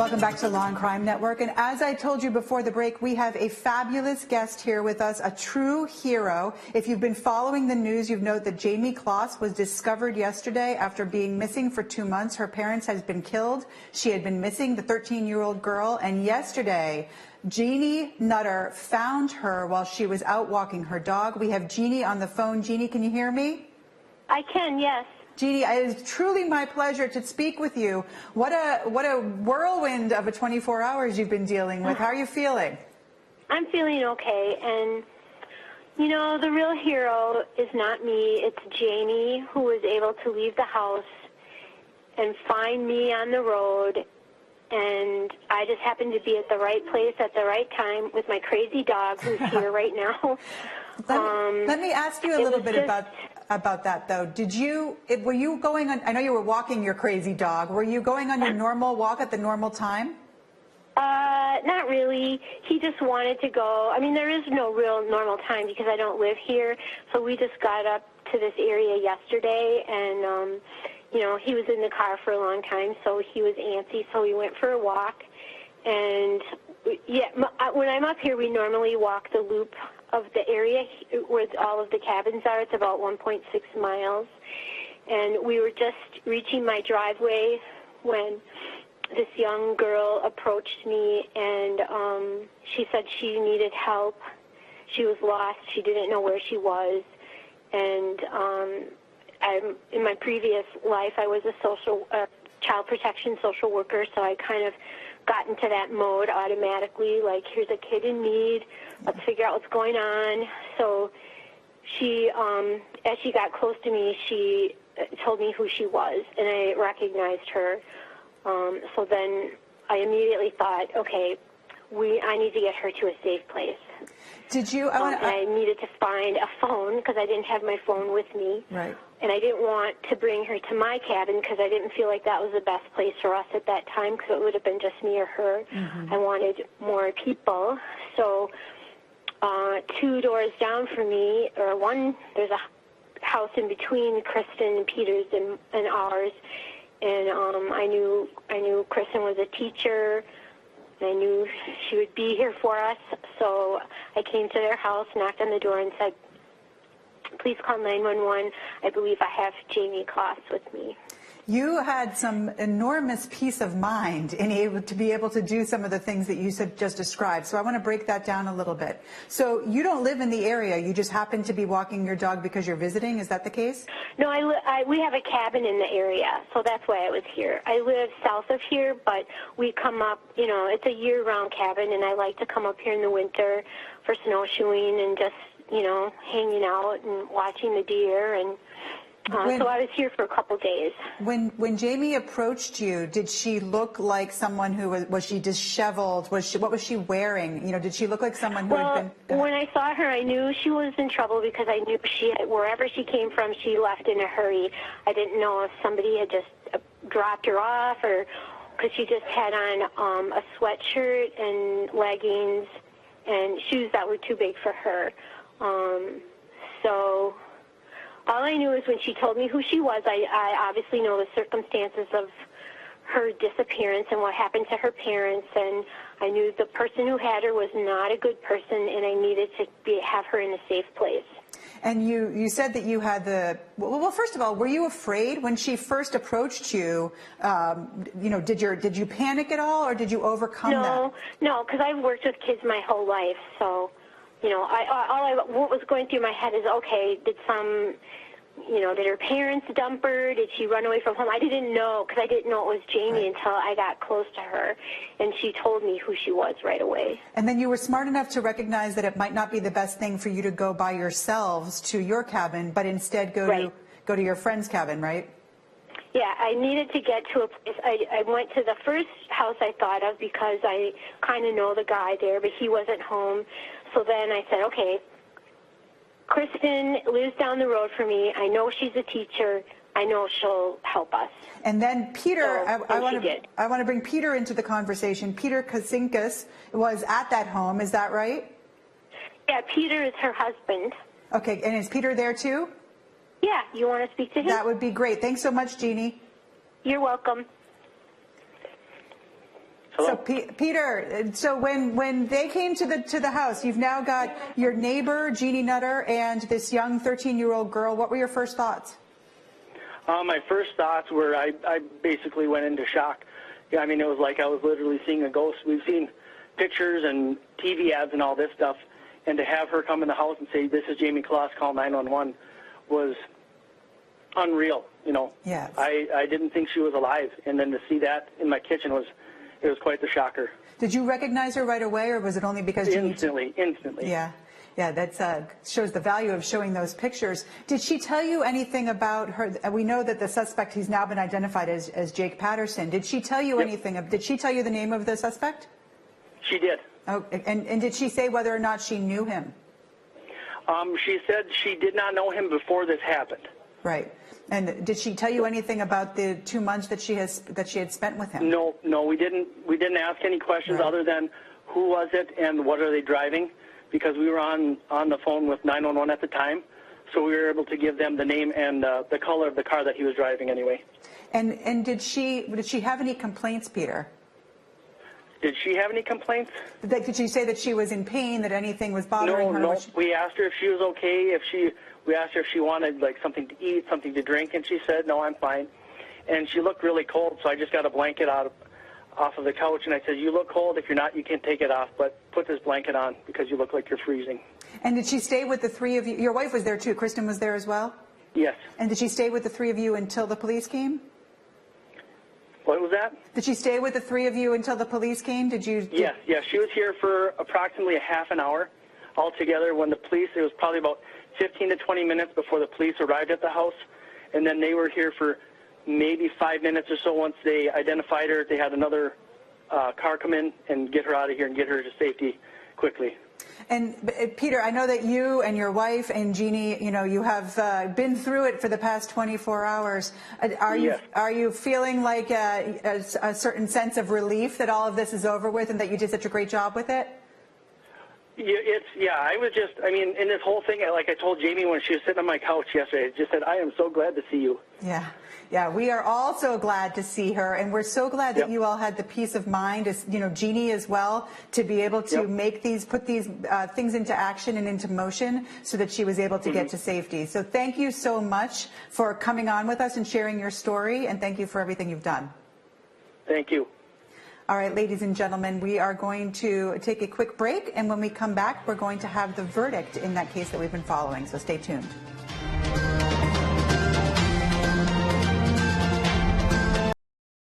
Welcome back to Law and Crime Network. And as I told you before the break, we have a fabulous guest here with us, a true hero. If you've been following the news, you've known that Jayme Closs was discovered yesterday after being missing for 2 months. Her parents had been killed. She had been missing, the 13-year-old girl. And yesterday, Jeanne Nutter found her while she was out walking her dog. We have Jeanne on the phone. Jeanne, can you hear me? I can, yes. Jeanne, it is truly my pleasure to speak with you. What a whirlwind of a 24 hours you've been dealing with. How are you feeling? I'm feeling okay. And, you know, the real hero is not me. It's Jayme, who was able to leave the house and find me on the road. And I just happened to be at the right place at the right time with my crazy dog, who's here right now. Let me ask you a little bit about that, though. Were you going on, I know you were walking your crazy dog. Were you going on your normal walk at the normal time? Not really. He just wanted to go. I mean, there is no real normal time because I don't live here. So we just got up to this area yesterday, and, you know, he was in the car for a long time, so he was antsy, so we went for a walk. And, yeah, when I'm up here, we normally walk the loop of the area where all of the cabins are. It's about 1.6 miles. And we were just reaching my driveway when this young girl approached me, and she said she needed help. She was lost. She didn't know where she was. And in my previous life, I was a child protection social worker, so I kind of got into that mode automatically, like, here's a kid in need, let's figure out what's going on. So she, as she got close to me, she told me who she was, and I recognized her. So then I immediately thought, okay, I need to get her to a safe place. Did you? I needed to find a phone because I didn't have my phone with me. Right. And I didn't want to bring her to my cabin because I didn't feel like that was the best place for us at that time because it would have been just me or her. Mm-hmm. I wanted more people. So 2 doors down from me, there's a house in between Kristen and Peter's and ours. And I knew Kristen was a teacher. I knew she would be here for us. So I came to their house, knocked on the door, and said, please call 911. I believe I have Jayme Closs with me. You had some enormous peace of mind in to be able to do some of the things that you just described. So I want to break that down a little bit. So you don't live in the area. You just happen to be walking your dog because you're visiting. Is that the case? No, we have a cabin in the area, so that's why I was here. I live south of here, but we come up, you know, it's a year-round cabin, and I like to come up here in the winter for snowshoeing and just, you know, hanging out and watching the deer. And so I was here for a couple days. When Jayme approached you, did she look like someone who was she disheveled? What was she wearing? You know, did she look like someone who had been? When I saw her, I knew she was in trouble because I knew wherever she came from, she left in a hurry. I didn't know if somebody had just dropped her off, or because she just had on a sweatshirt and leggings and shoes that were too big for her. So all I knew is when she told me who she was, I obviously know the circumstances of her disappearance and what happened to her parents, and I knew the person who had her was not a good person, and I needed to have her in a safe place. And you said that you had well, first of all, were you afraid when she first approached you? You know, did you panic at all, or did you overcome that? No, because I've worked with kids my whole life, so. You know, what was going through my head is, okay, did her parents dump her? Did she run away from home? I didn't know, because I didn't know it was Jayme right. until I got close to her, and she told me who she was right away. And then you were smart enough to recognize that it might not be the best thing for you to go by yourselves to your cabin, but instead go to your friend's cabin, right? Yeah, I needed to get to a place. I went to the first house I thought of because I kind of know the guy there, but he wasn't home. So then I said, okay, Kristen lives down the road from me. I know she's a teacher. I know she'll help us. And then Peter, so, I want to bring Peter into the conversation. Peter Kasinkas was at that home. Is that right? Yeah, Peter is her husband. Okay, and is Peter there too? Yeah, you want to speak to him? That would be great. Thanks so much, Jeanne. You're welcome. So Peter, so when they came to the house, you've now got your neighbor Jeanne Nutter and this young 13-year-old girl. What were your first thoughts? My first thoughts were I basically went into shock. Yeah, I mean, it was like I was literally seeing a ghost. We've seen pictures and TV ads and all this stuff, and to have her come in the house and say, "This is Jayme Closs, call 911," was unreal. You know, yes. I didn't think she was alive, and then to see that in my kitchen was quite the shocker. Did you recognize her right away, or was it only because instantly? Yeah. Yeah, that shows the value of showing those pictures. Did she tell you anything about her? We know that the suspect, he's now been identified as Jake Patterson. Did she tell you anything? Did she tell you the name of the suspect? She did. Oh, and did she say whether or not she knew him? She said she did not know him before this happened. Right. And did she tell you anything about the 2 months that she had spent with him? No, we didn't ask any questions other than who was it and what are they driving, because we were on the phone with 911 at the time, so we were able to give them the name and the color of the car that he was driving anyway. And did she have any complaints, Peter? Did she have any complaints? Did she say that she was in pain, that anything was bothering her? No. We asked her if she was okay, we asked her if she wanted like something to eat, something to drink, and she said, "No, I'm fine." And she looked really cold, so I just got a blanket off of the couch, and I said, "You look cold. If you're not, you can take it off, but put this blanket on because you look like you're freezing." And did she stay with the three of you? Your wife was there too. Kristen was there as well? Yes. And did she stay with the three of you until the police came? What was that? Did she stay with the three of you until the police came? Yes. She was here for approximately a half an hour altogether. When the police, it was probably about 15 to 20 minutes before the police arrived at the house, and then they were here for maybe 5 minutes or so. Once they identified her, they had another car come in and get her out of here and get her to safety quickly. And Peter, I know that you and your wife and Jeanne, you have been through it for the past 24 hours. Are you feeling like a certain sense of relief that all of this is over with and that you did such a great job with it? I was just, in this whole thing, like I told Jayme when she was sitting on my couch yesterday, I just said, "I am so glad to see you." Yeah, we are all so glad to see her, and we're so glad that you all had the peace of mind, as Jeanne as well, to be able to put these things into action and into motion so that she was able to get to safety. So thank you so much for coming on with us and sharing your story, and thank you for everything you've done. Thank you. All right, ladies and gentlemen, we are going to take a quick break, and when we come back, we're going to have the verdict in that case that we've been following, so stay tuned.